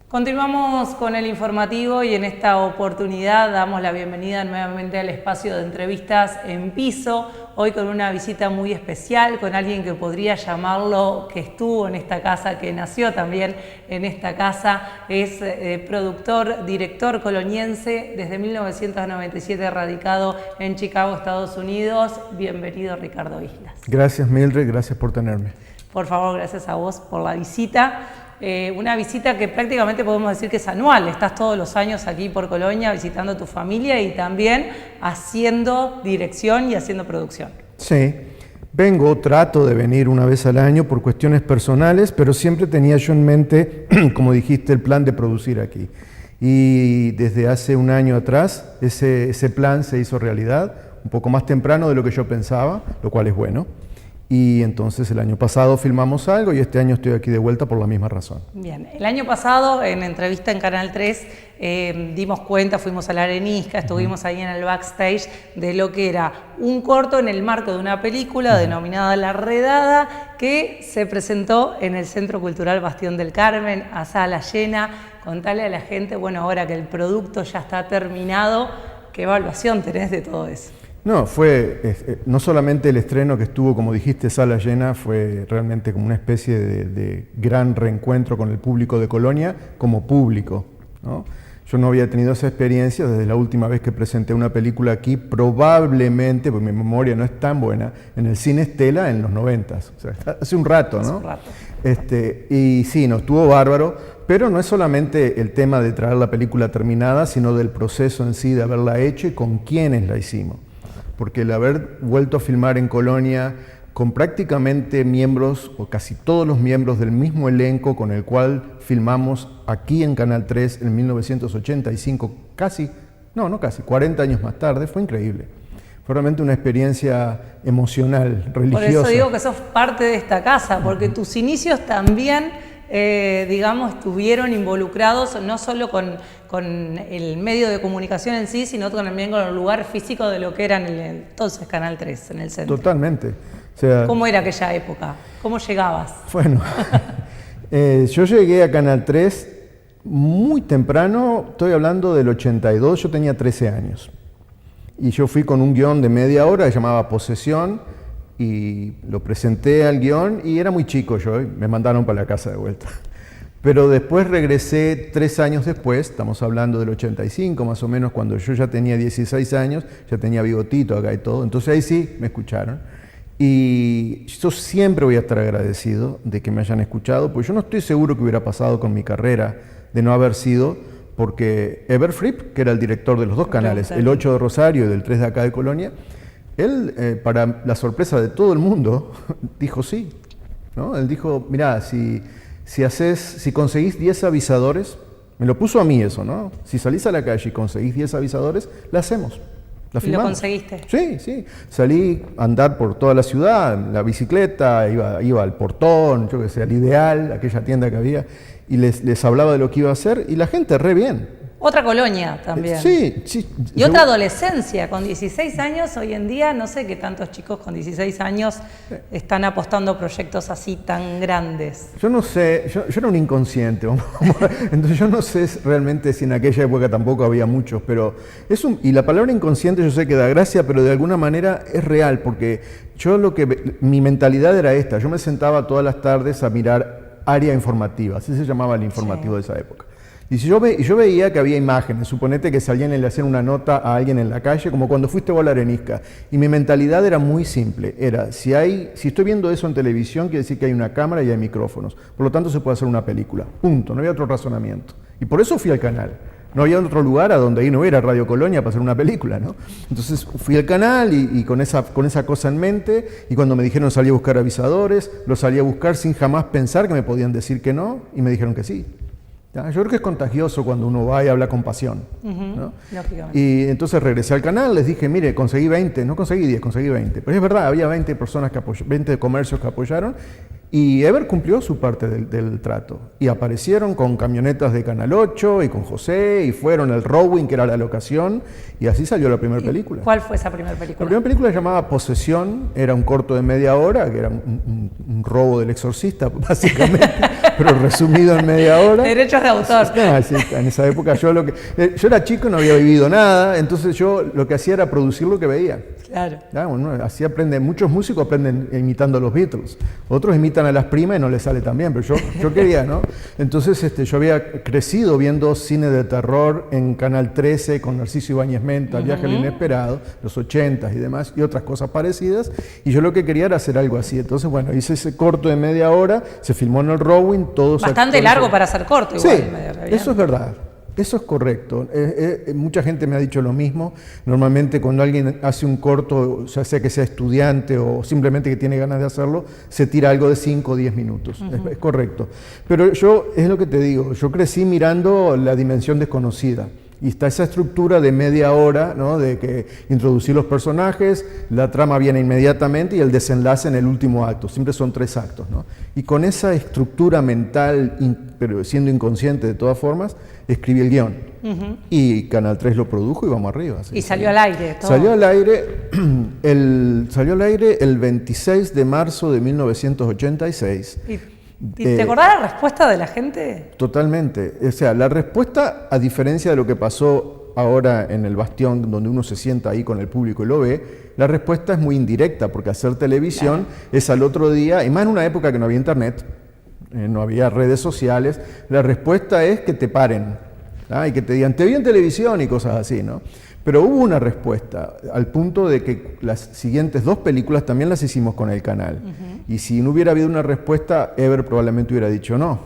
Continuamos con el informativo y en esta oportunidad damos la bienvenida nuevamente al espacio de entrevistas en piso, hoy con una visita muy especial, con alguien que podría llamarlo, que estuvo en esta casa, que nació también en esta casa, es productor, director coloniense, desde 1997 radicado en Chicago, Estados Unidos. Bienvenido, Ricardo Islas. Gracias, Mildred, gracias por tenerme. Por favor, gracias a vos por la visita. Una visita que prácticamente podemos decir que es anual, estás todos los años aquí por Colonia visitando a tu familia y también haciendo dirección y haciendo producción. Sí, trato de venir una vez al año por cuestiones personales, pero siempre tenía yo en mente, como dijiste, el plan de producir aquí. Y desde hace un año atrás ese plan se hizo realidad, un poco más temprano de lo que yo pensaba, lo cual es bueno. Y entonces el año pasado filmamos algo y este año estoy aquí de vuelta por la misma razón. Bien, el año pasado en entrevista en Canal 3 dimos cuenta, fuimos a la Arenisca, estuvimos ahí en el backstage de lo que era un corto en el marco de una película denominada La Redada que se presentó en el Centro Cultural Bastión del Carmen a sala llena. Contale a la gente, bueno, ahora que el producto ya está terminado, ¿qué evaluación tenés de todo eso? No, fue no solamente el estreno que estuvo, como dijiste, sala llena, fue realmente como una especie de gran reencuentro con el público de Colonia como público, ¿no? Yo no había tenido esa experiencia desde la última vez que presenté una película aquí, probablemente, porque mi memoria no es tan buena, en el Cine Estela en los 90s, o sea, hace un rato, ¿no? Hace un rato. Y sí, no, estuvo bárbaro, pero no es solamente el tema de traer la película terminada, sino del proceso en sí de haberla hecho y con quiénes la hicimos. Porque el haber vuelto a filmar en Colonia con prácticamente miembros, o casi todos los miembros del mismo elenco con el cual filmamos aquí en Canal 3 en 1985, casi 40 años más tarde, fue increíble. Fue realmente una experiencia emocional, religiosa. Por eso digo que sos parte de esta casa, porque tus inicios también, digamos, estuvieron involucrados no solo con el medio de comunicación en sí, sino también con el lugar físico de lo que era en el entonces Canal 3, en el centro. Totalmente. O sea, ¿cómo era aquella época? ¿Cómo llegabas? Bueno, yo llegué a Canal 3 muy temprano, estoy hablando del 82, yo tenía 13 años. Y yo fui con un guión de media hora que se llamaba Posesión, y lo presenté al guión y era muy chico yo, y me mandaron para la casa de vuelta. Pero después regresé 3 años después, estamos hablando del 85 más o menos, cuando yo ya tenía 16 años, ya tenía bigotito acá y todo, entonces ahí sí me escucharon. Y yo siempre voy a estar agradecido de que me hayan escuchado, porque yo no estoy seguro que hubiera pasado con mi carrera de no haber sido, porque Eber Fripp, que era el director de los dos canales, el 8 de Rosario y del 3 de acá de Colonia, él, para la sorpresa de todo el mundo, dijo sí, ¿no? Él dijo, mirá, si conseguís 10 avisadores, me lo puso a mí eso, ¿no? Si salís a la calle y conseguís 10 avisadores, la hacemos, la filmamos. ¿Lo conseguiste? Sí, sí. Salí a andar por toda la ciudad, en la bicicleta, iba al Portón, yo qué sé, al Ideal, aquella tienda que había, y les hablaba de lo que iba a hacer, y la gente re bien. Otra Colonia también. Sí, sí. Y otra adolescencia, con 16 años, hoy en día, no sé qué tantos chicos con 16 años están apostando a proyectos así tan grandes. Yo no sé, yo era un inconsciente, entonces yo no sé realmente si en aquella época tampoco había muchos, pero y la palabra inconsciente yo sé que da gracia, pero de alguna manera es real, porque mi mentalidad era esta, yo me sentaba todas las tardes a mirar Área Informativa, así se llamaba el informativo de esa época. Y yo veía que había imágenes, suponete que si alguien le hacía una nota a alguien en la calle, como cuando fuiste vos a la Arenisca, y mi mentalidad era muy simple, era, si estoy viendo eso en televisión, quiere decir que hay una cámara y hay micrófonos, por lo tanto se puede hacer una película, punto, no había otro razonamiento. Y por eso fui al canal, no había otro lugar a donde ir, no era Radio Colonia para hacer una película, ¿no? Entonces fui al canal y con esa cosa en mente, y cuando me dijeron salí a buscar avisadores, los salí a buscar sin jamás pensar que me podían decir que no, y me dijeron que sí. ¿Ya? Yo creo que es contagioso cuando uno va y habla con pasión, ¿no? Lógicamente. Y entonces regresé al canal, les dije, mire, conseguí 20, no conseguí 10, conseguí 20. Pero es verdad, había 20 personas 20 comercios que apoyaron, y Eber cumplió su parte del trato. Y aparecieron con camionetas de Canal 8 y con José, y fueron al Rowing, que era la locación, y así salió la primera película. ¿Cuál fue esa primera película? La primera película se llamaba Posesión, era un corto de media hora, que era un robo del exorcista, básicamente. pero resumido en media hora. Derechos de autor. Sí, en esa época yo era chico, no había vivido nada, entonces yo lo que hacía era producir lo que veía. Claro. Bueno, así aprenden, muchos músicos aprenden imitando a los Beatles, otros imitan a las primas y no les sale tan bien, pero yo quería, ¿no? Entonces yo había crecido viendo cine de terror en Canal 13 con Narciso Ibáñez Menta, Viaje al Inesperado, los 80s y demás, y otras cosas parecidas, y yo lo que quería era hacer algo así. Entonces, bueno, hice ese corto de media hora, se filmó en el Rowing, todos bastante largo para ser corto, igual. Sí, eso es verdad. Eso es correcto. Mucha gente me ha dicho lo mismo. Normalmente cuando alguien hace un corto, ya sea que sea estudiante o simplemente que tiene ganas de hacerlo, se tira algo de 5 o 10 minutos. Es correcto. Pero es lo que te digo, yo crecí mirando La Dimensión Desconocida. Y está esa estructura de media hora, ¿no? De que introducir los personajes, la trama viene inmediatamente y el desenlace en el último acto. Siempre son 3 actos, ¿no? Y con esa estructura mental, pero siendo inconsciente de todas formas, escribí el guión. Y Canal 3 lo produjo y vamos arriba. Y salió al aire. Todo. Salió al aire el 26 de marzo de 1986. ¿Y te acordás la respuesta de la gente? Totalmente. O sea, la respuesta, a diferencia de lo que pasó ahora en el Bastión, donde uno se sienta ahí con el público y lo ve, la respuesta es muy indirecta, porque hacer televisión es al otro día, y más en una época que no había internet, no había redes sociales, la respuesta es que te paren, y que te digan, te vi en televisión y cosas así, ¿no? Pero hubo una respuesta, al punto de que las siguientes 2 películas también las hicimos con el canal. Y si no hubiera habido una respuesta, Ever probablemente hubiera dicho no.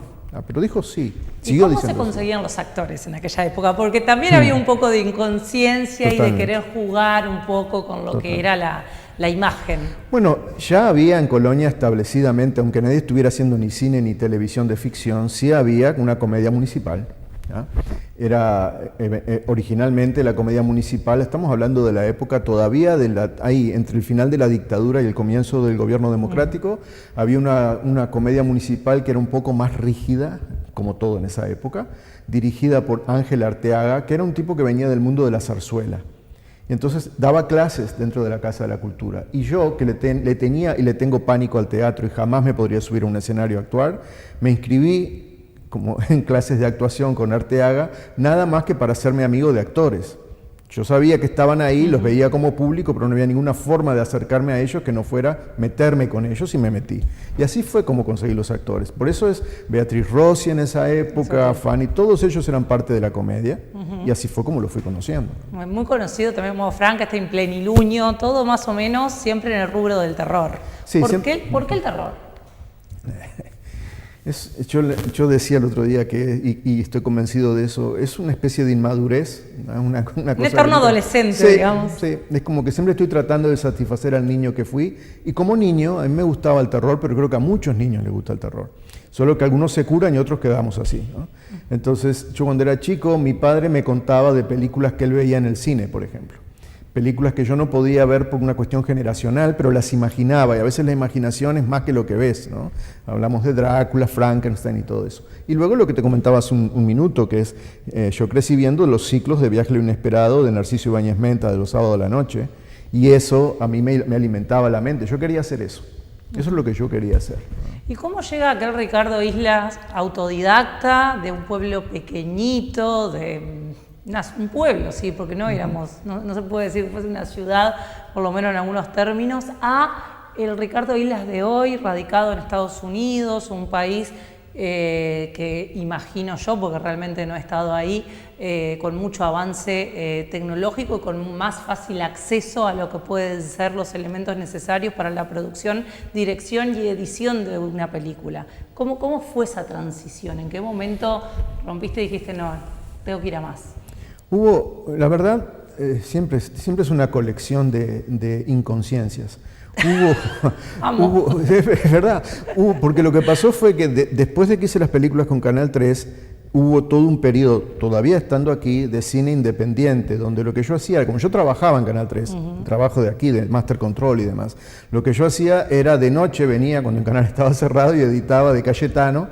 Pero dijo sí. ¿Y cómo se conseguían los actores en aquella época? Porque también había un poco de inconsciencia y de querer jugar un poco con lo que era la imagen. Bueno, ya había en Colonia establecidamente, aunque nadie estuviera haciendo ni cine ni televisión de ficción, sí había una comedia municipal. Era originalmente la comedia municipal, estamos hablando de la época todavía, ahí entre el final de la dictadura y el comienzo del gobierno democrático, había una comedia municipal que era un poco más rígida, como todo en esa época, dirigida por Ángel Arteaga, que era un tipo que venía del mundo de la zarzuela. Y entonces daba clases dentro de la Casa de la Cultura. Y yo, que le tenía y le tengo pánico al teatro y jamás me podría subir a un escenario a actuar, me inscribí como en clases de actuación con Arteaga, nada más que para hacerme amigo de actores. Yo sabía que estaban ahí, los veía como público, pero no había ninguna forma de acercarme a ellos que no fuera meterme con ellos, y me metí. Y así fue como conseguí los actores. Por eso es Beatriz Rossi en esa época, Fanny, todos ellos eran parte de la comedia, y así fue como lo fui conociendo. Muy conocido también como Frankenstein, Pleniluño, todo más o menos siempre en el rubro del terror. Sí, ¿Por qué el terror? Yo decía el otro día que, y estoy convencido de eso, es una especie de inmadurez, una cosa un eterno adolescente, sí, digamos. Sí, es como que siempre estoy tratando de satisfacer al niño que fui, y como niño a mí me gustaba el terror, pero creo que a muchos niños les gusta el terror, solo que algunos se curan y otros quedamos así, ¿no? Entonces yo cuando era chico, mi padre me contaba de películas que él veía en el cine, por ejemplo. Películas que yo no podía ver por una cuestión generacional, pero las imaginaba, y a veces la imaginación es más que lo que ves, ¿no? Hablamos de Drácula, Frankenstein y todo eso. Y luego lo que te comentaba hace un minuto, que es, yo crecí viendo los ciclos de Viaje al Inesperado de Narciso Ibáñez Menta de los sábados a la noche, y eso a mí me alimentaba la mente. Yo quería hacer eso. Eso es lo que yo quería hacer. ¿Y cómo llega aquel Ricardo Islas autodidacta de un pueblo pequeñito, un pueblo, sí, porque no éramos, no se puede decir que fuese una ciudad, por lo menos en algunos términos, a el Ricardo Islas de hoy, radicado en Estados Unidos, un país que imagino yo, porque realmente no he estado ahí, con mucho avance tecnológico y con más fácil acceso a lo que pueden ser los elementos necesarios para la producción, dirección y edición de una película. ¿Cómo fue esa transición? ¿En qué momento rompiste y dijiste, no, tengo que ir a más? La verdad, siempre es una colección de inconsciencias. Es verdad, porque lo que pasó fue que después de que hice las películas con Canal 3, hubo todo un periodo, todavía estando aquí, de cine independiente, donde lo que yo hacía, como yo trabajaba en Canal 3, trabajo de aquí, de Master Control y demás, lo que yo hacía era de noche, venía cuando el canal estaba cerrado y editaba de Cayetano,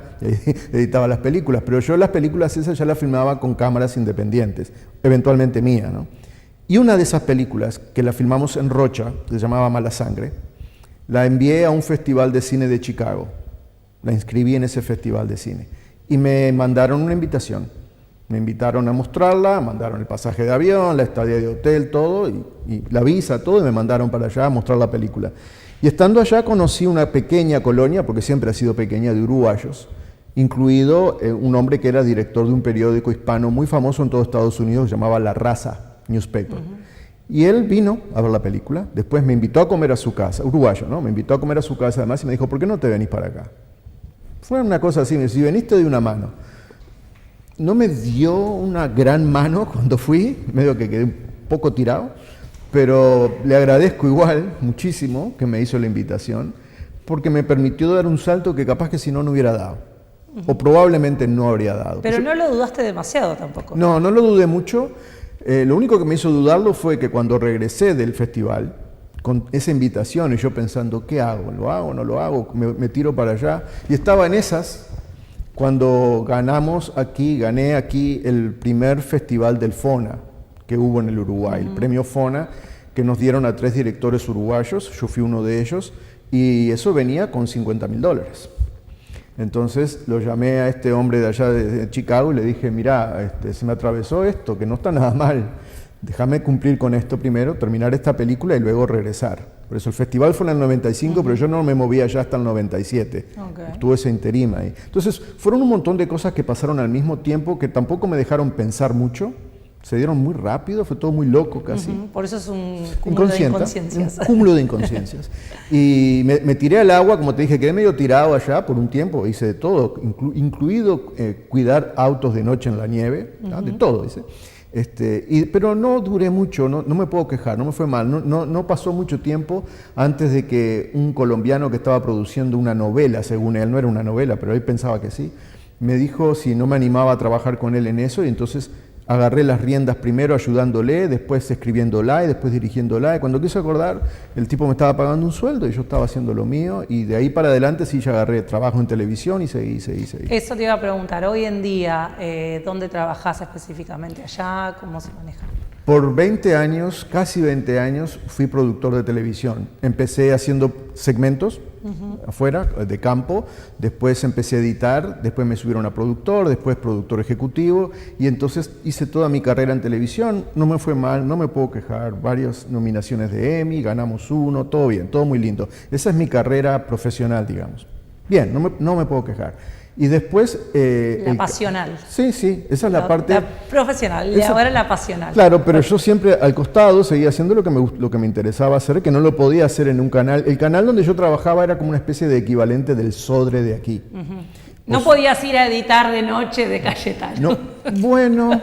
editaba las películas, pero yo las películas esas ya las filmaba con cámaras independientes, eventualmente mía, ¿no? Y una de esas películas, que la filmamos en Rocha, que se llamaba Mala Sangre, la envié a un festival de cine de Chicago. La inscribí en ese festival de cine. Y me mandaron una invitación. Me invitaron a mostrarla, mandaron el pasaje de avión, la estadía de hotel, todo, y la visa, todo, y me mandaron para allá a mostrar la película. Y estando allá conocí una pequeña colonia, porque siempre ha sido pequeña, de uruguayos, incluido un hombre que era director de un periódico hispano muy famoso en todo Estados Unidos, que se llamaba La Raza Newspaper. Y él vino a ver la película, después me invitó a comer a su casa, uruguayo, ¿no? Me invitó a comer a su casa además y me dijo, ¿por qué no te venís para acá? Fue una cosa así, me dice, si veniste de una mano. No me dio una gran mano cuando fui, medio que quedé un poco tirado, pero le agradezco igual muchísimo que me hizo la invitación, porque me permitió dar un salto que capaz que si no, no hubiera dado. O probablemente no habría dado. Pero no lo dudaste demasiado tampoco. No, no lo dudé mucho. Lo único que me hizo dudarlo fue que cuando regresé del festival, con esa invitación y yo pensando, ¿qué hago? ¿Lo hago? ¿No lo hago? ¿Me tiro para allá? Y estaba en esas cuando gané aquí el primer festival del FONA que hubo en el Uruguay, el premio FONA, que nos dieron a 3 directores uruguayos, yo fui uno de ellos, y eso venía con $50.000. Entonces lo llamé a este hombre de allá de Chicago y le dije, mira, se me atravesó esto, que no está nada mal, déjame cumplir con esto primero, terminar esta película y luego regresar. Por eso el festival fue en el 95, pero yo no me movía ya hasta el 97. Estuve ese interim ahí. Entonces fueron un montón de cosas que pasaron al mismo tiempo que tampoco me dejaron pensar mucho. Se dieron muy rápido, fue todo muy loco casi. Por eso es un cúmulo de inconsciencias. Un cúmulo de inconsciencias. Y me tiré al agua, como te dije, quedé medio tirado allá por un tiempo, hice de todo, incluido cuidar autos de noche en la nieve, de todo hice. Pero no duré mucho, no me puedo quejar, no me fue mal, no pasó mucho tiempo antes de que un colombiano que estaba produciendo una novela, según él, no era una novela, pero él pensaba que sí, me dijo si no me animaba a trabajar con él en eso, y entonces agarré las riendas primero ayudándole, después escribiéndola y después dirigiéndola, y cuando quise acordar, el tipo me estaba pagando un sueldo y yo estaba haciendo lo mío, y de ahí para adelante sí ya agarré trabajo en televisión y seguí. Eso te iba a preguntar, hoy en día, ¿dónde trabajás específicamente? ¿Allá? ¿Cómo se maneja? Por 20 años, casi 20 años, fui productor de televisión. Empecé haciendo segmentos afuera, de campo, después empecé a editar, después me subieron a productor, después productor ejecutivo, y entonces hice toda mi carrera en televisión. No me fue mal, no me puedo quejar, varias nominaciones de Emmy, ganamos uno, todo bien, todo muy lindo. Esa es mi carrera profesional, digamos. Bien, no me puedo quejar. Y después... la pasional. Sí, esa es la parte... La profesional, y ahora la pasional. Claro, pero yo siempre al costado seguía haciendo lo que me interesaba hacer, que no lo podía hacer en un canal. El canal donde yo trabajaba era como una especie de equivalente del Sodre de aquí. No podías ir a editar de noche de Cayetano. No, bueno...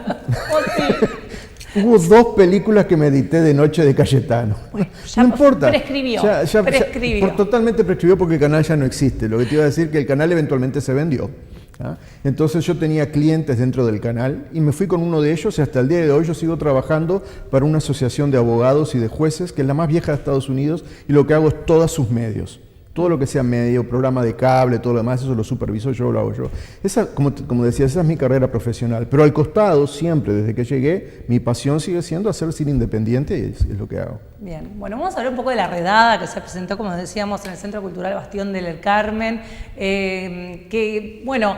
Hubo 2 películas que me edité de noche de Cayetano. Bueno, no importa. Prescribió. Totalmente prescribió porque el canal ya no existe. Lo que te iba a decir es que el canal eventualmente se vendió. Entonces yo tenía clientes dentro del canal y me fui con uno de ellos y hasta el día de hoy yo sigo trabajando para una asociación de abogados y de jueces que es la más vieja de Estados Unidos, y lo que hago es todos sus medios. Todo lo que sea medio, programa de cable, todo lo demás, eso lo superviso yo, lo hago yo. Esa, como decía, esa es mi carrera profesional. Pero al costado, siempre, desde que llegué, mi pasión sigue siendo hacer cine independiente, y es lo que hago. Bien, bueno, vamos a hablar un poco de La Redada, que se presentó, como decíamos, en el Centro Cultural Bastión del Carmen, que, bueno,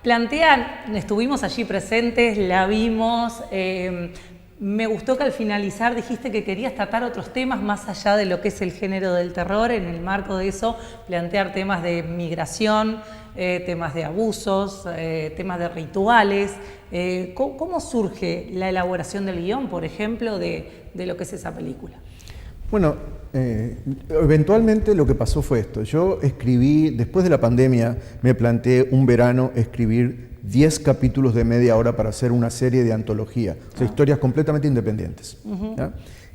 plantean, estuvimos allí presentes, la vimos... Me gustó que al finalizar dijiste que querías tratar otros temas más allá de lo que es el género del terror, en el marco de eso plantear temas de migración, temas de abusos, temas de rituales. ¿Cómo surge la elaboración del guión, por ejemplo, de lo que es esa película? Bueno, eventualmente lo que pasó fue esto. Yo escribí, después de la pandemia, me planteé un verano escribir 10 capítulos de media hora para hacer una serie de antología, o sea, historias completamente independientes.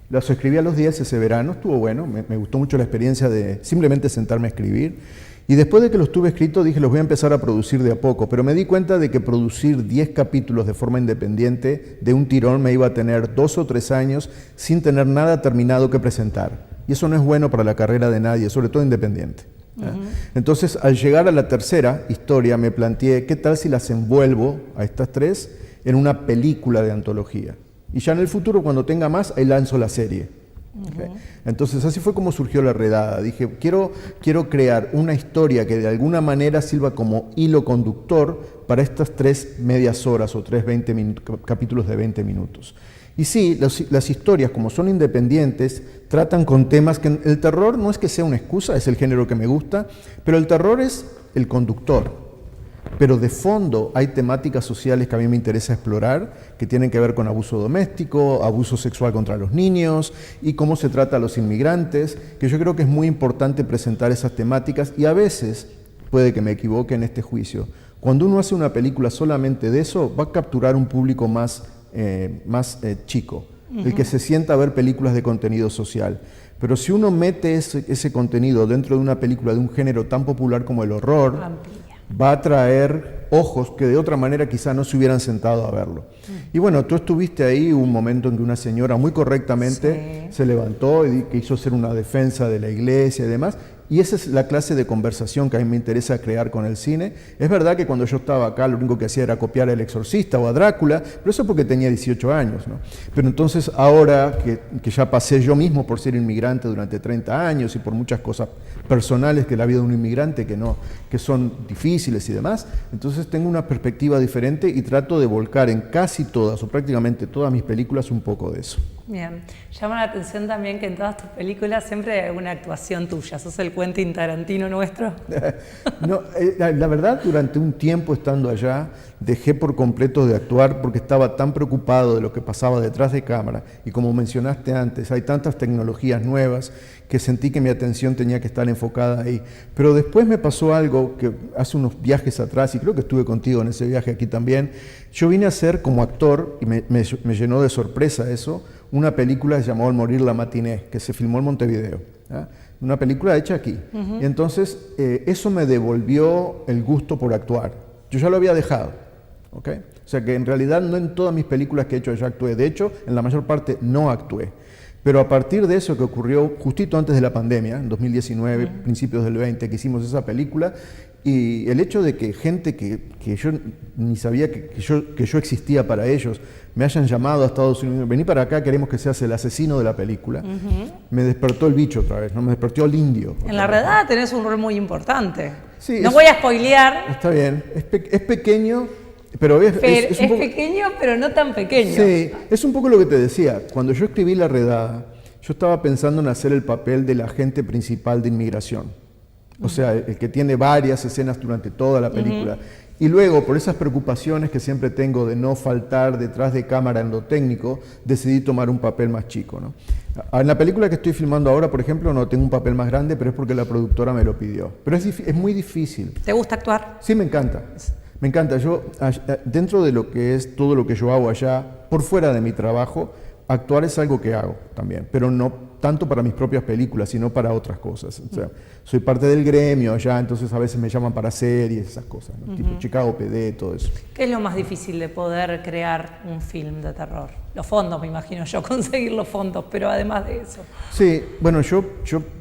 Los escribí a los 10 ese verano, estuvo bueno, me gustó mucho la experiencia de simplemente sentarme a escribir, y después de que los tuve escritos dije, los voy a empezar a producir de a poco, pero me di cuenta de que producir 10 capítulos de forma independiente de un tirón me iba a tener 2 o 3 años sin tener nada terminado que presentar, y eso no es bueno para la carrera de nadie, sobre todo independiente. Entonces, al llegar a la tercera historia, me planteé, ¿qué tal si las envuelvo a estas 3 en una película de antología? Y ya en el futuro, cuando tenga más, ahí lanzo la serie. ¿Okay? Entonces así fue como surgió La Redada. Dije, quiero crear una historia que de alguna manera sirva como hilo conductor para estas 3 medias horas o 3 capítulos de 20 minutos. Y sí, las historias, como son independientes, tratan con temas que el terror no es que sea una excusa, es el género que me gusta, pero el terror es el conductor. Pero de fondo hay temáticas sociales que a mí me interesa explorar, que tienen que ver con abuso doméstico, abuso sexual contra los niños y cómo se trata a los inmigrantes, que yo creo que es muy importante presentar esas temáticas y a veces, puede que me equivoque en este juicio, cuando uno hace una película solamente de eso, va a capturar un público más chico, el que se sienta a ver películas de contenido social. Pero si uno mete ese contenido dentro de una película de un género tan popular como el horror, va a atraer ojos que de otra manera quizá no se hubieran sentado a verlo. Y bueno, tú estuviste ahí un momento en que una señora muy correctamente se levantó y quiso hacer una defensa de la iglesia y demás, y esa es la clase de conversación que a mí me interesa crear con el cine. Es verdad que cuando yo estaba acá lo único que hacía era copiar a El Exorcista o a Drácula, pero eso porque tenía 18 años, ¿no? Pero entonces ahora que ya pasé yo mismo por ser inmigrante durante 30 años y por muchas cosas personales que la vida de un inmigrante que son difíciles y demás, entonces tengo una perspectiva diferente y trato de volcar en casi todas o prácticamente todas mis películas un poco de eso. Bien, llama la atención también que en todas tus películas siempre hay una actuación tuya, sos el Quentin Tarantino nuestro. No, la verdad, durante un tiempo estando allá, dejé por completo de actuar porque estaba tan preocupado de lo que pasaba detrás de cámara y como mencionaste antes, hay tantas tecnologías nuevas que sentí que mi atención tenía que estar enfocada ahí. Pero después me pasó algo que hace unos viajes atrás, y creo que estuve contigo en ese viaje aquí también, yo vine a ser como actor, y me llenó de sorpresa eso, una película que se llamó Al morir la matiné, que se filmó en Montevideo. ¿Ah? Una película hecha aquí. Y entonces eso me devolvió el gusto por actuar. Yo ya lo había dejado. ¿Okay? O sea que en realidad no en todas mis películas que he hecho ya actué. De hecho, en la mayor parte no actué. Pero a partir de eso que ocurrió justito antes de la pandemia, en 2019, principios del 20, que hicimos esa película, y el hecho de que gente que yo ni sabía que yo existía para ellos, me hayan llamado a Estados Unidos, vení para acá, queremos que seas el asesino de la película, me despertó el bicho otra vez, ¿no? Me despertó el indio. En La Redada tenés un rol muy importante. Sí, no voy a spoilear. Está bien, es pequeño, pero es un poco, pequeño, pero no tan pequeño. Sí, es un poco lo que te decía. Cuando yo escribí La Redada, yo estaba pensando en hacer el papel del agente principal de inmigración. O sea, el que tiene varias escenas durante toda la película. Y luego, por esas preocupaciones que siempre tengo de no faltar detrás de cámara en lo técnico, decidí tomar un papel más chico, ¿no? En la película que estoy filmando ahora, por ejemplo, no tengo un papel más grande, pero es porque la productora me lo pidió. Pero es muy difícil. ¿Te gusta actuar? Sí, me encanta. Me encanta. Yo, dentro de lo que es todo lo que yo hago allá, por fuera de mi trabajo, actuar es algo que hago también, pero no tanto para mis propias películas, sino para otras cosas. O sea, soy parte del gremio allá, entonces a veces me llaman para series, esas cosas, ¿no? Tipo Chicago PD, todo eso. ¿Qué es lo más difícil de poder crear un film de terror? Los fondos, me imagino yo, conseguir los fondos, pero además de eso. Sí, bueno, yo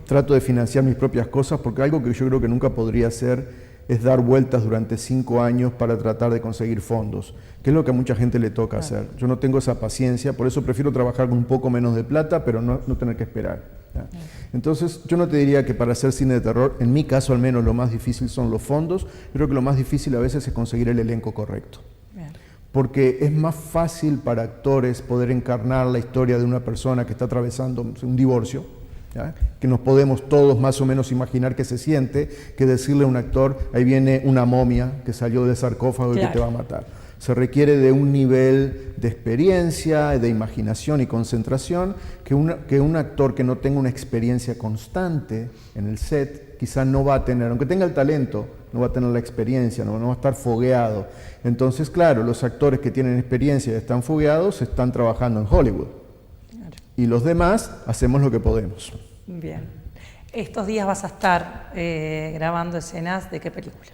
trato de financiar mis propias cosas porque algo que yo creo que nunca podría hacer es dar vueltas durante 5 años para tratar de conseguir fondos, que es lo que a mucha gente le toca hacer. Yo no tengo esa paciencia, por eso prefiero trabajar con un poco menos de plata, pero no tener que esperar, ¿ya? Entonces, yo no te diría que para hacer cine de terror, en mi caso al menos, lo más difícil son los fondos. Creo que lo más difícil a veces es conseguir el elenco correcto. Bien. Porque es más fácil para actores poder encarnar la historia de una persona que está atravesando un divorcio, ¿ya? Que nos podemos todos más o menos imaginar que se siente, que decirle a un actor, ahí viene una momia que salió del sarcófago y que te va a matar. Se requiere de un nivel de experiencia, de imaginación y concentración que un actor que no tenga una experiencia constante en el set quizá no va a tener, aunque tenga el talento, no va a tener la experiencia, no va a estar fogueado. Entonces, claro, los actores que tienen experiencia y están fogueados están trabajando en Hollywood. Y los demás hacemos lo que podemos. Bien. Estos días vas a estar grabando escenas ¿de qué película?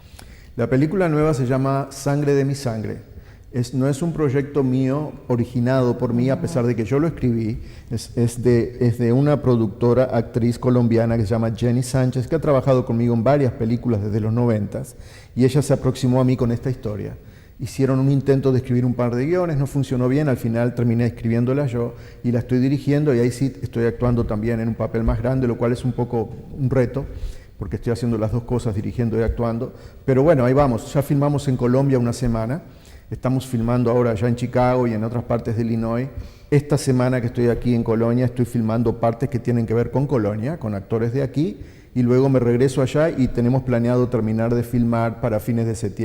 La película nueva se llama Sangre de mi sangre. No es un proyecto mío originado por mí, a pesar de que yo lo escribí. Es de una productora, actriz colombiana que se llama Jenny Sánchez, que ha trabajado conmigo en varias películas desde los 90s, y ella se aproximó a mí con esta historia. hicieron un intento de escribir un par de guiones, no funcionó bien, al final terminé escribiéndolas yo y la estoy dirigiendo y ahí sí estoy actuando también en un papel más grande, lo cual es un poco un reto, porque estoy haciendo las dos cosas, dirigiendo y actuando. Pero bueno, ahí vamos, ya filmamos en Colombia una semana, estamos filmando ahora ya en Chicago y en otras partes de Illinois. Esta semana que estoy aquí en Colonia estoy filmando partes que tienen que ver con Colonia, con actores de aquí, y luego me regreso allá y tenemos planeado terminar de filmar para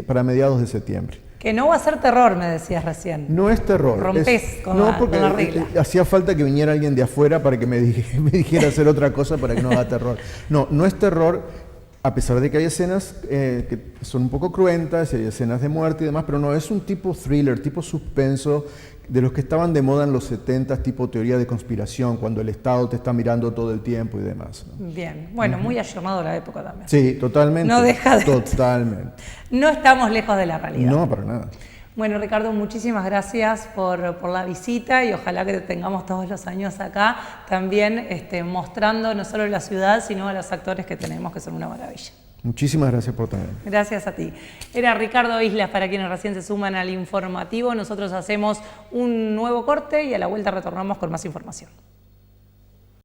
para mediados de septiembre. Que no va a ser terror, me decías recién. No es terror. Rompés con la regla. Hacía falta que viniera alguien de afuera para que me dijera hacer otra cosa para que no haga terror. No, no es terror, a pesar de que hay escenas que son un poco cruentas, y hay escenas de muerte y demás, pero no, es un tipo thriller, tipo suspenso, de los que estaban de moda en los 70, tipo teoría de conspiración, cuando el Estado te está mirando todo el tiempo y demás, ¿no? Bien, bueno, muy ayornado la época también. Sí, totalmente. No deja de... Totalmente. No estamos lejos de la realidad. No, para nada. Bueno, Ricardo, muchísimas gracias por la visita y ojalá que te tengamos todos los años acá, también mostrando no solo la ciudad, sino a los actores que tenemos, que son una maravilla. Muchísimas gracias por tenerme. Gracias a ti. Era Ricardo Islas, para quienes recién se suman al informativo. Nosotros hacemos un nuevo corte y a la vuelta retornamos con más información.